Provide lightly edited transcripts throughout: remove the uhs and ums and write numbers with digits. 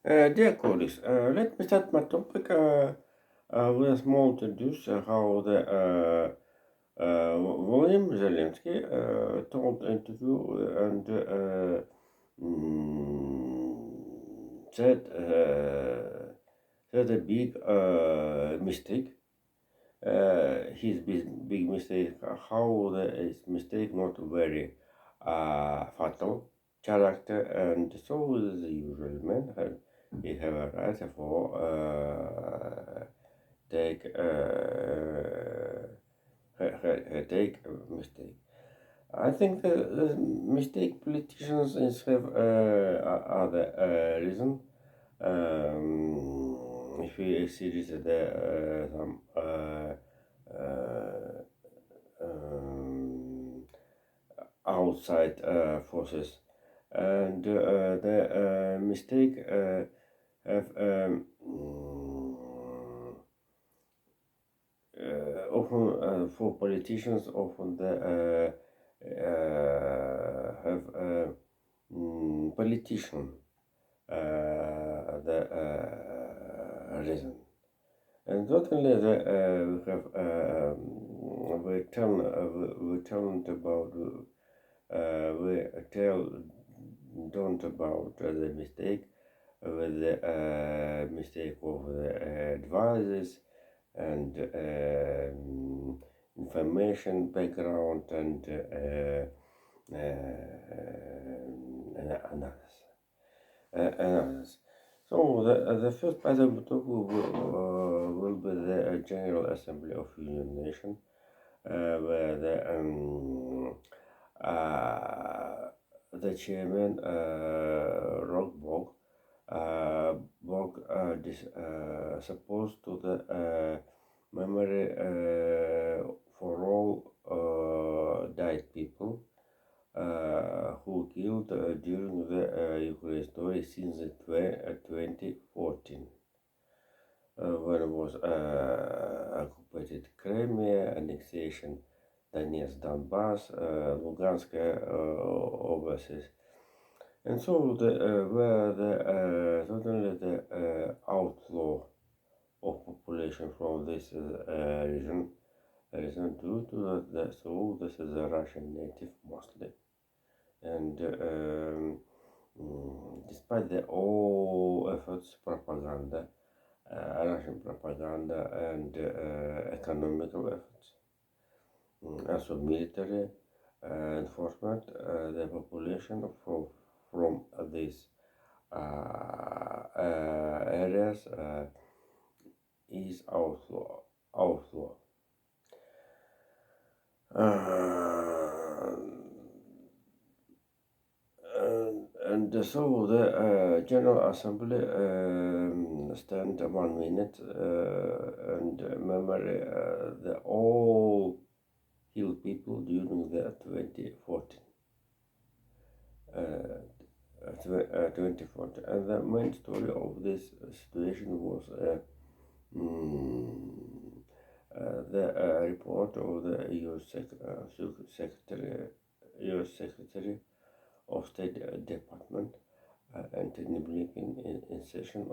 Dear colleagues, let me start my topic with a small introduce how the Volodymyr Zelensky told interview and said a big mistake. His big mistake, how the his mistake not very fatal character, and so the usual man he have a right for take take a mistake. I think the mistake politicians have other reason. If we see this, some uh, um, outside forces, and the mistake have often for politicians often the have politician the reason. And not only that, we tell about we tell don't about the mistake with the mistake of the advisors and information background and analysis. So the first part of the talk will be the General Assembly of United Nations, where the chairman Rockborg supposed to the memory for all died people who killed during the Ukraine story since 2014, when it was occupied Crimea, annexation Donetsk, Donbass, Lugansk oblasts. And so were the totally the outflow of population from this region due to so this is a Russian native mostly, and despite the all efforts, propaganda, Russian propaganda and economical efforts, also military enforcement, the population from these areas is outflow. Uh, and so the General Assembly stand 1 minute and memory the all killed people during the 2014. 2014. And the main story of this situation was the report of the U.S. Secretary of State Department Antony Blinken in session,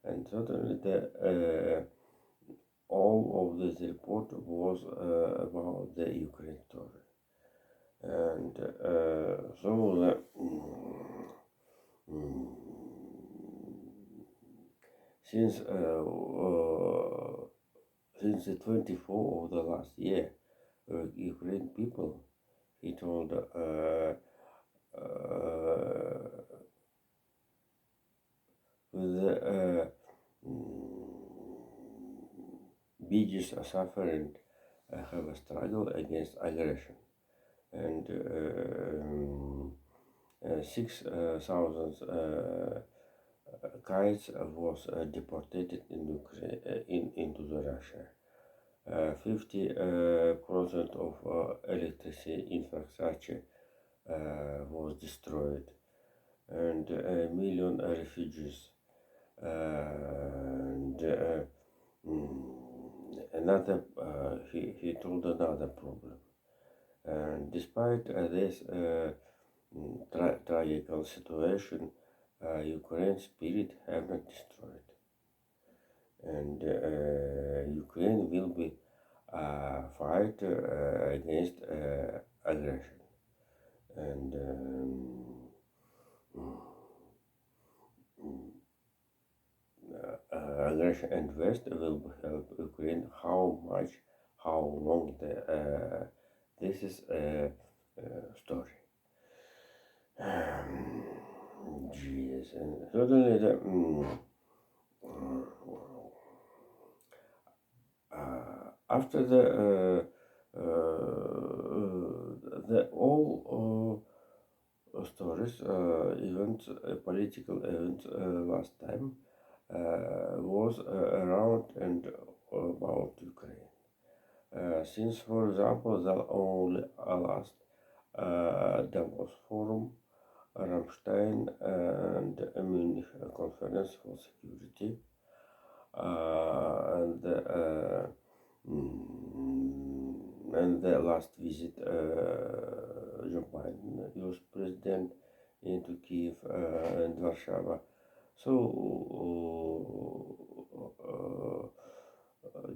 and certainly the all of this report was about the Ukraine story, and so the since since the 24th of the last year, Ukraine people, he told with the biggest suffering have a struggle against aggression, and 6,000 kites was deported in Ukraine, into the Russia. 50% of electricity infrastructure was destroyed, and a million refugees. And another, he told another problem. And despite this tragical situation, Ukraine spirit have not destroyed, and Ukraine will be fight against aggression, and aggression and West will help Ukraine. How much, how long this is a story. Jeez, and certainly after the all stories, events, political events last time was around and about Ukraine. Since, for example, the only last Davos Forum, Ramstein, and Munich Conference for Security, and the last visit Joe Biden, US President, into Kiev and Warsaw. So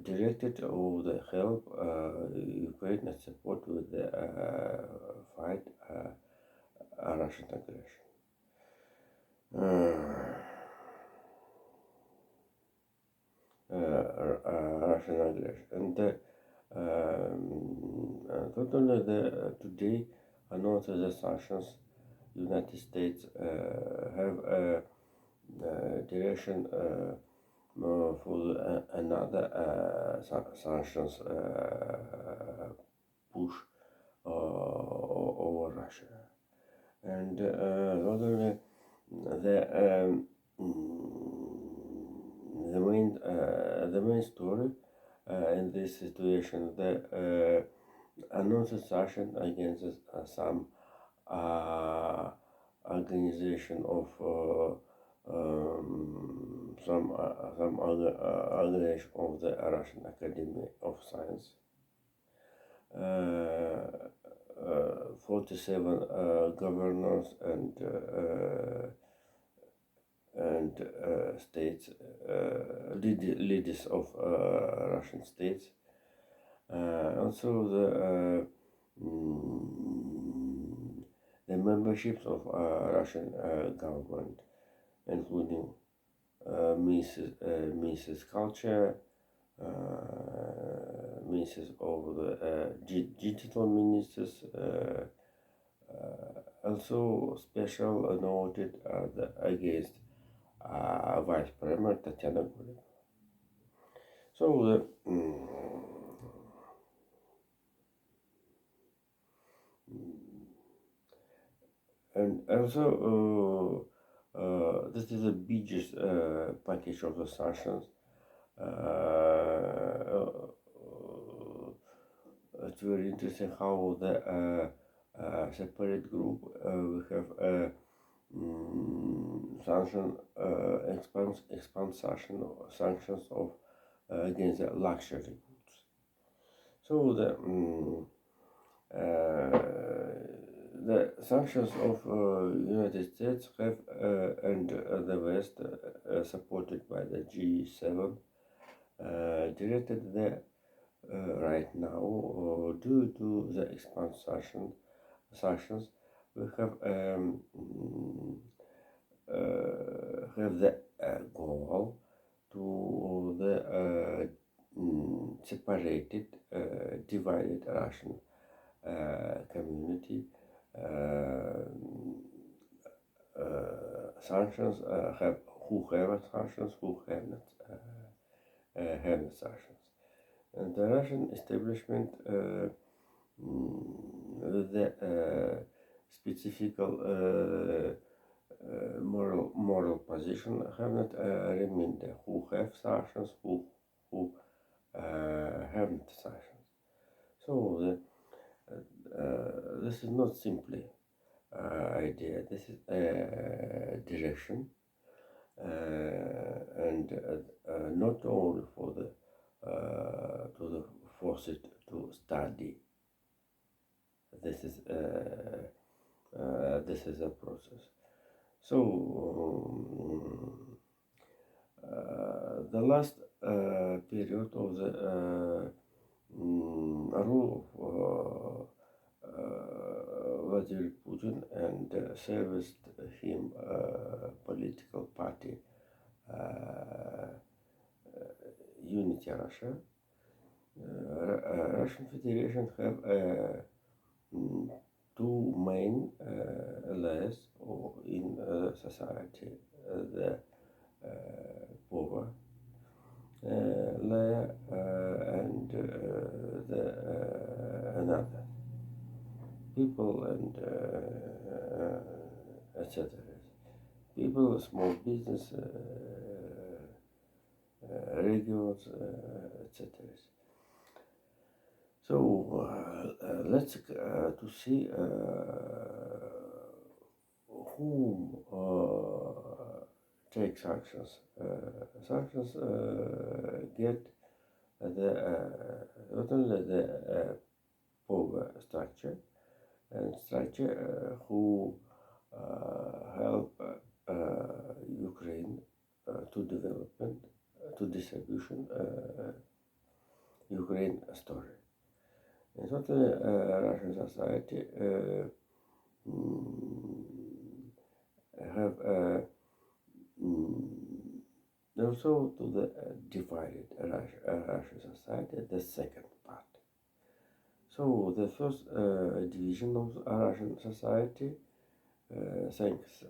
directed all the help Ukraine and support with the fight Russian aggression. Russian aggression, and totally today announced the sanctions. United States have a direction for another sanctions push over Russia, and not only the the main story in this situation, the announced sanction against some organization of some other organization of the Russian Academy of Science. 47 governors and states, leaders of Russian states. Also the memberships of Russian government, including Mrs. Culture, ministers of the digital ministers, also special noted against Vice Premier Tatiana Golik. So and also this is the biggest package of the sanctions. It's very interesting how the separate group we have expand sanctions of against the luxury goods. So the sanctions of United States have and the West, supported by the G7, directed the right now due to the expansion sanctions. We have the goal to the separated, divided Russian community. Sanctions who have sanctions, who have not sanctions, and the Russian establishment with the specific moral position have not remained who have sanctions, who haven't sanctions. So this is not simply idea. This is a direction, and not only for the to the forced to study. This is a process. So the last period of the rule of Vladimir Putin and serviced him political party Unity Russia. Russian Federation have two main layers in society: the poor layer and the another people and etc. People, small business, regions, etc. So let's to see whom take sanctions. Sanctions get not only the power structure and structure who help Ukraine to development, to distribution Ukraine story. And totally Russian society have also to the divided Russian society, the second part. So the first division of Russian society, thanks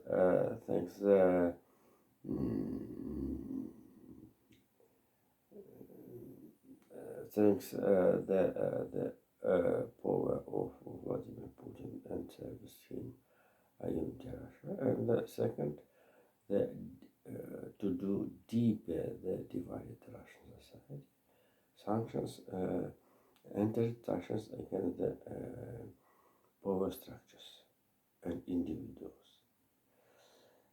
the power of Vladimir Putin and service him Unity Russia, and the second the to do deeper the divided Russian society. Sanctions entered sanctions against the power structures and individuals.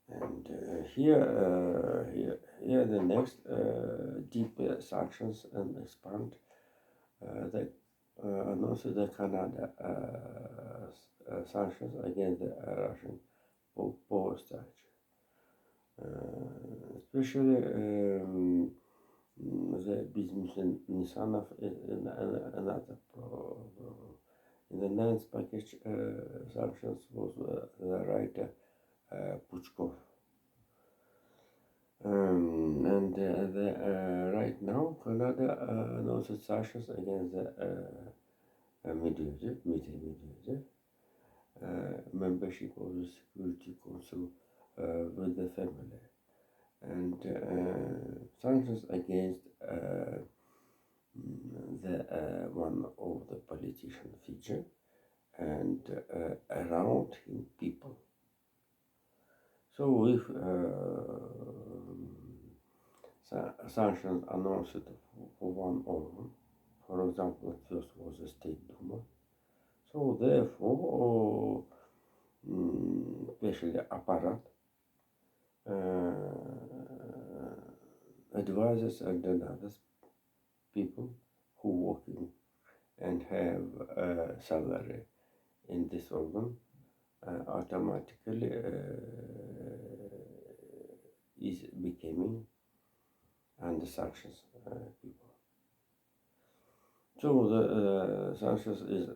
And here the next deeper sanctions and expand the announced the Canada sanctions against the Russian power structure. Especially the business in Nissanov is another in the ninth package sanctions was the writer Puchkov. And right now Canada announced sanctions against the Medvedev, Dmitry Medvedev, membership of the Security Council with the family, and sanctions against the one of the politician figure and around him people. So if sanctions announced for one of them, for example, first was the State Duma. So therefore, especially apparat, advisors and others people who working and have a salary in this organ automatically is becoming under sanctions people. So the sanctions is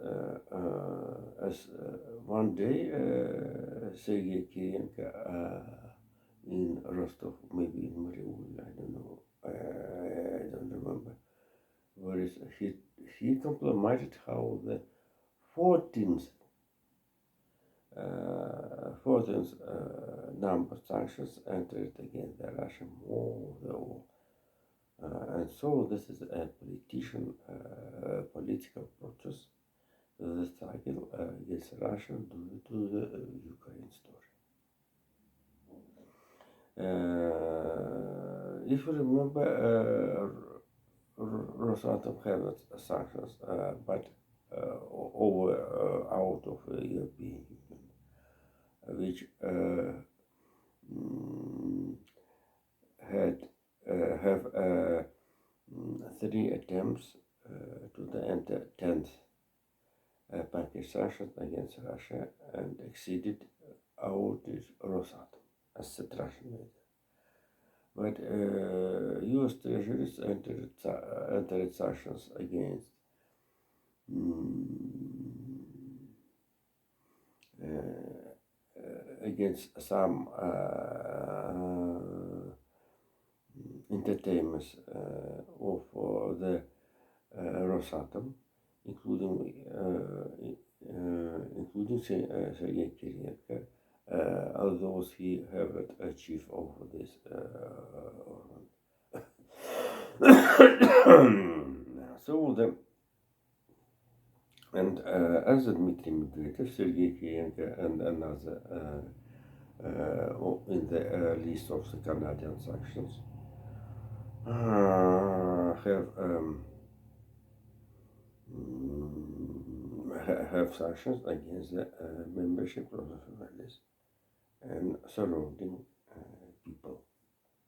as one day Sergei Kirienko in Rostov, maybe in Mariupol, I don't know, I don't remember. Where is he complimented how the 14th number sanctions entered against the Russian war. And so this is a political process, the struggle against Russia due to the Ukraine story. If you remember, Rosatom had sanctions, but out of the European Union, which have 3 attempts to the enter 10th package sanctions against Russia and exceeded out is Rosatom. etc. But U.S. treasuries entered sanctions mm, against some entertainments of the Rosatom, including Sergei Kirienko, although he haven't achieved over this organ. So the and as Dmitry Medvedev, Sergei Kirienko, and another in the list of the Canadian sanctions have sanctions against the membership of the families and surrounding people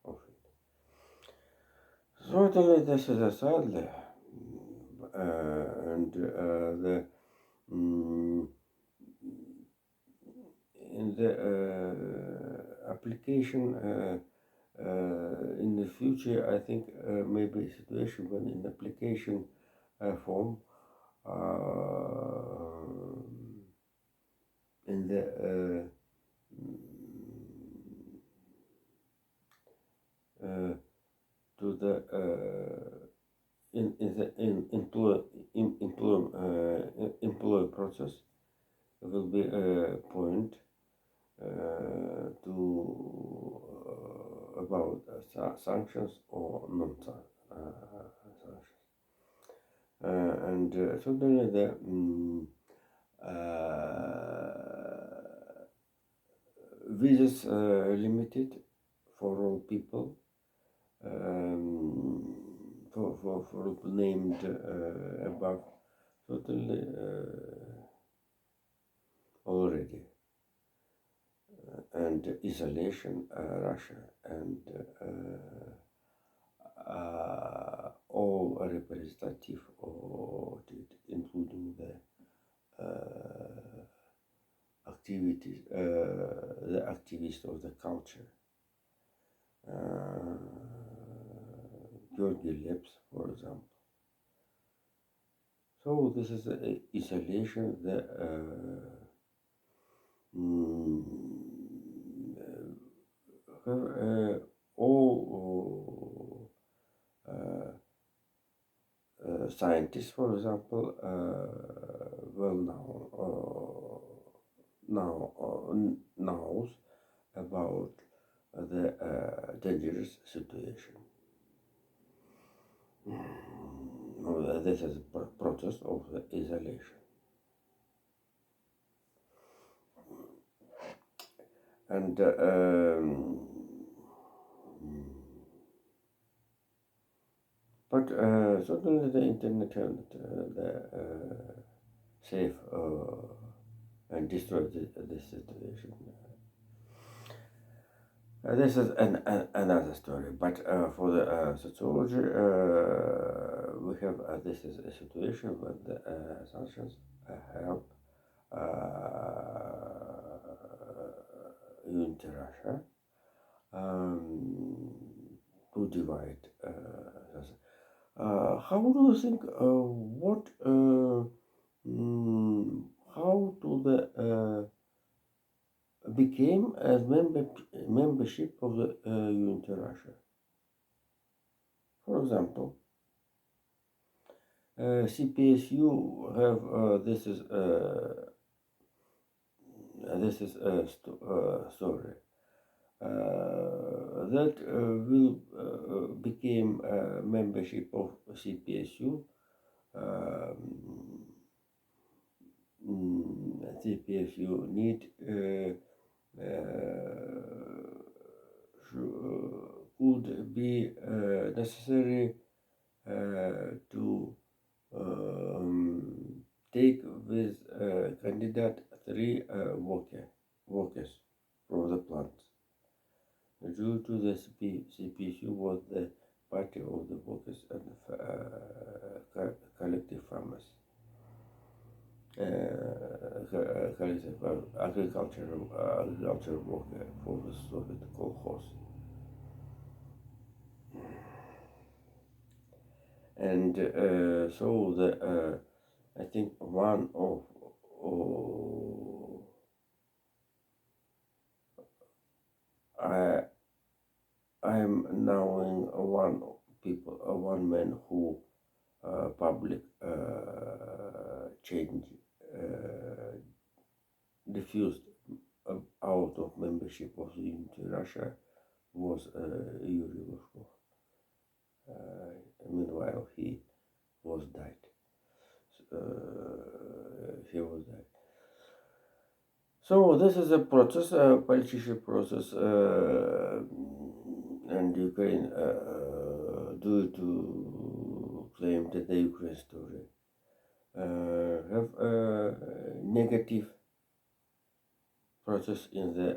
of it. Certainly, this is a sadly, and the in the application in the future, I think maybe a situation when in application form in the to the in the employ process will be a point to about sanctions or non-sanctions, and certainly the visas limited for all people. For named above, certainly already, and isolation, Russia, and all representative of it, including the activities, the activists of the culture. Georgi Leps, for example. So this is the isolation, the all scientists, for example, knows about the dangerous situation. This is a process of the isolation. And but certainly the internet and the save and destroy this situation. This is another story, but for the sociology, we have this is a situation where the sanctions help unity Russia to divide. How do you think? What? How do the became as membership of the Unity Russia? For example, CPSU have this is a story that will became membership of CPSU. CPSU need could be necessary to take with candidate 3 workers from the plant. Due to the CPSU was the party of the workers and collective farmers. agriculture worker for the Soviet colchos. And so I think one of oh, I I'm knowing one man who public change uh, refused out of membership of the Unity Russia was Yuri Lushkov. Meanwhile, he was died. He was died. So this is a process, a political process, and Ukraine due to claim that the Ukraine story have a negative process in the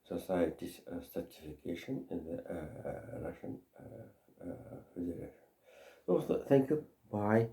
society's stratification in the Russian Federation. So thank you. Bye.